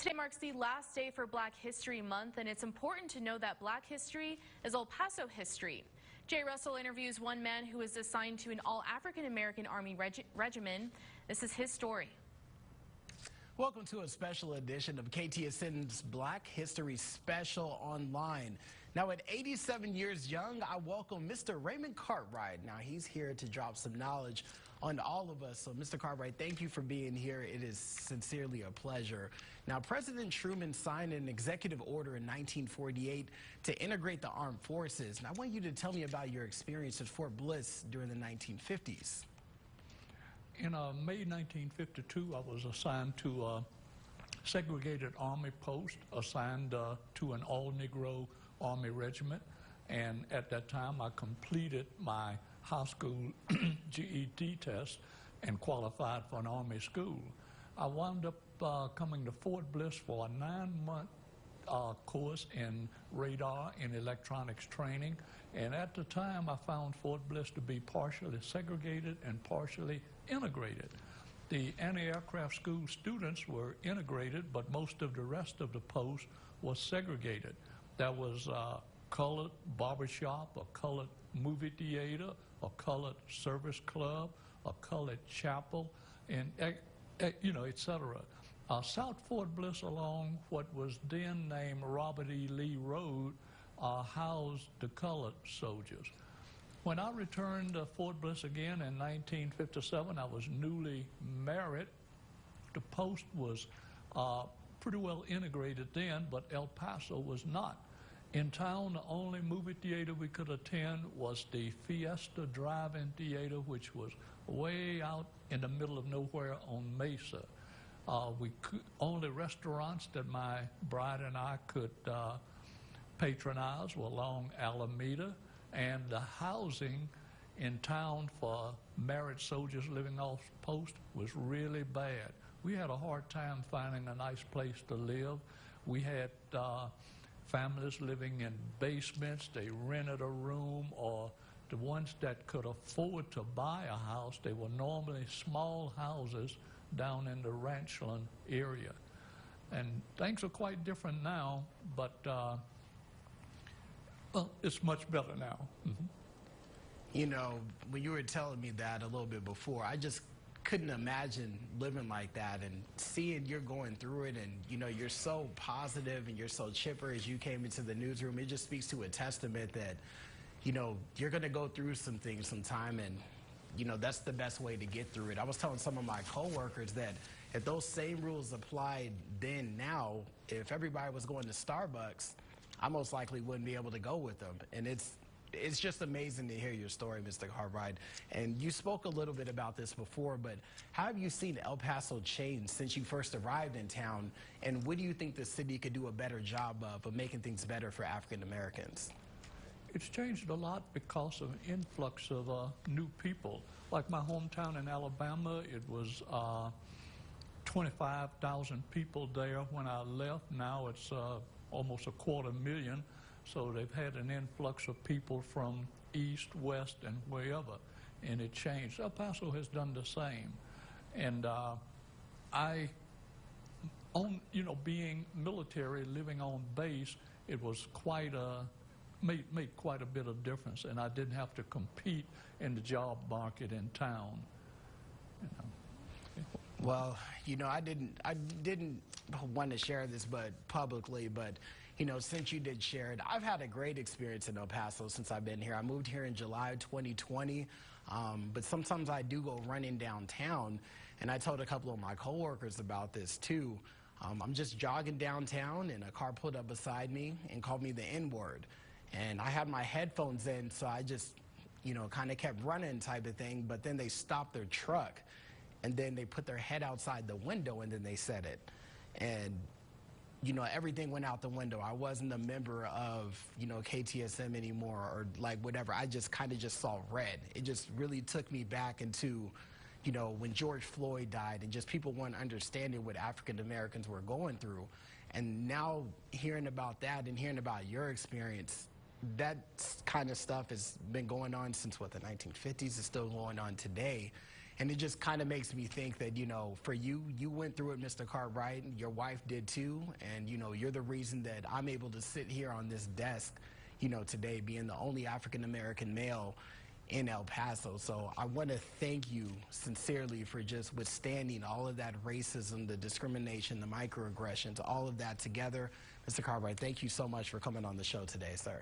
Today marks the last day for Black History Month, and it's important to know that Black history is El Paso history. Jay Russell interviews one man who was assigned to an all-African-American Army regiment. This is his story. Welcome to a special edition of KTSN's Black History Special Online. Now, at 87 years young, I welcome Mr. Raymond Cartwright. Now, he's here to drop some knowledge on all of us. So, Mr. Cartwright, thank you for being here. It is sincerely a pleasure. Now, President Truman signed an executive order in 1948 to integrate the armed forces. And I want you to tell me about your experience at Fort Bliss during the 1950s. In May 1952, I was assigned to a segregated Army post, assigned to an all-Negro Army regiment, and at that time I completed my high school GED test and qualified for an Army school. I wound up coming to Fort Bliss for a 9-month course in radar and electronics training, and at the time I found Fort Bliss to be partially segregated and partially integrated. The anti-aircraft school students were integrated, but most of the rest of the post was segregated. There was a colored barbershop, a colored movie theater, a colored service club, a colored chapel, and etc. South Fort Bliss along what was then named Robert E. Lee Road housed the colored soldiers. When I returned to Fort Bliss again in 1957, I was newly married. The post was pretty well integrated then, but El Paso was not. In town, the only movie theater we could attend was the Fiesta Drive-In Theater, which was way out in the middle of nowhere on Mesa. Only restaurants that my bride and I could patronize were along Alameda, and the housing in town for married soldiers living off post was really bad. We had a hard time finding a nice place to live. We had families living in basements. They rented a room, or the ones that could afford to buy a house, they were normally small houses down in the Ranchland area. And things are quite different now, but well, it's much better now. Mm-hmm. You know, when you were telling me that a little bit before, I just couldn't imagine living like that, and seeing you're going through it, and you know, you're so positive and you're so chipper as you came into the newsroom. It just speaks to a testament that, you know, you're going to go through some things sometime, and you know, that's the best way to get through it. I was telling some of my coworkers that if those same rules applied then now, if everybody was going to Starbucks, I most likely wouldn't be able to go with them. And it's just amazing to hear your story, Mr. Cartwright. And you spoke a little bit about this before, but how have you seen El Paso change since you first arrived in town? And what do you think the city could do a better job of making things better for African Americans? It's changed a lot because of an influx of new people. Like my hometown in Alabama, it was 25,000 people there when I left. Now it's almost 250,000. So they've had an influx of people from east, west, and wherever, and it changed. El Paso has done the same. And being military, living on base, it was quite made quite a bit of difference, and I didn't have to compete in the job market in town. You know. Well, you know, I didn't want to share this publicly, but you know, since you did share it, I've had a great experience in El Paso since I've been here. I moved here in July 2020, but sometimes I do go running downtown, and I told a couple of my coworkers about this too. I'm just jogging downtown, and a car pulled up beside me and called me the N-word. And I had my headphones in, so I just, you know, kind of kept running type of thing, but then they stopped their truck, and then they put their head outside the window, and then they said it. And, you know, everything went out the window. I wasn't a member of, you know, KTSM anymore, or like whatever. I just kind of just saw red. It just really took me back into, you know, when George Floyd died, and just people weren't understanding what African Americans were going through. And now hearing about that and hearing about your experience, that kind of stuff has been going on since, what, the 1950s. It's still going on today. And it just kind of makes me think that, you know, for you, you went through it, Mr. Cartwright, your wife did too, and, you know, you're the reason that I'm able to sit here on this desk, you know, today, being the only African-American male in El Paso. So I want to thank you sincerely for just withstanding all of that racism, the discrimination, the microaggressions, all of that together. Mr. Cartwright, thank you so much for coming on the show today, sir.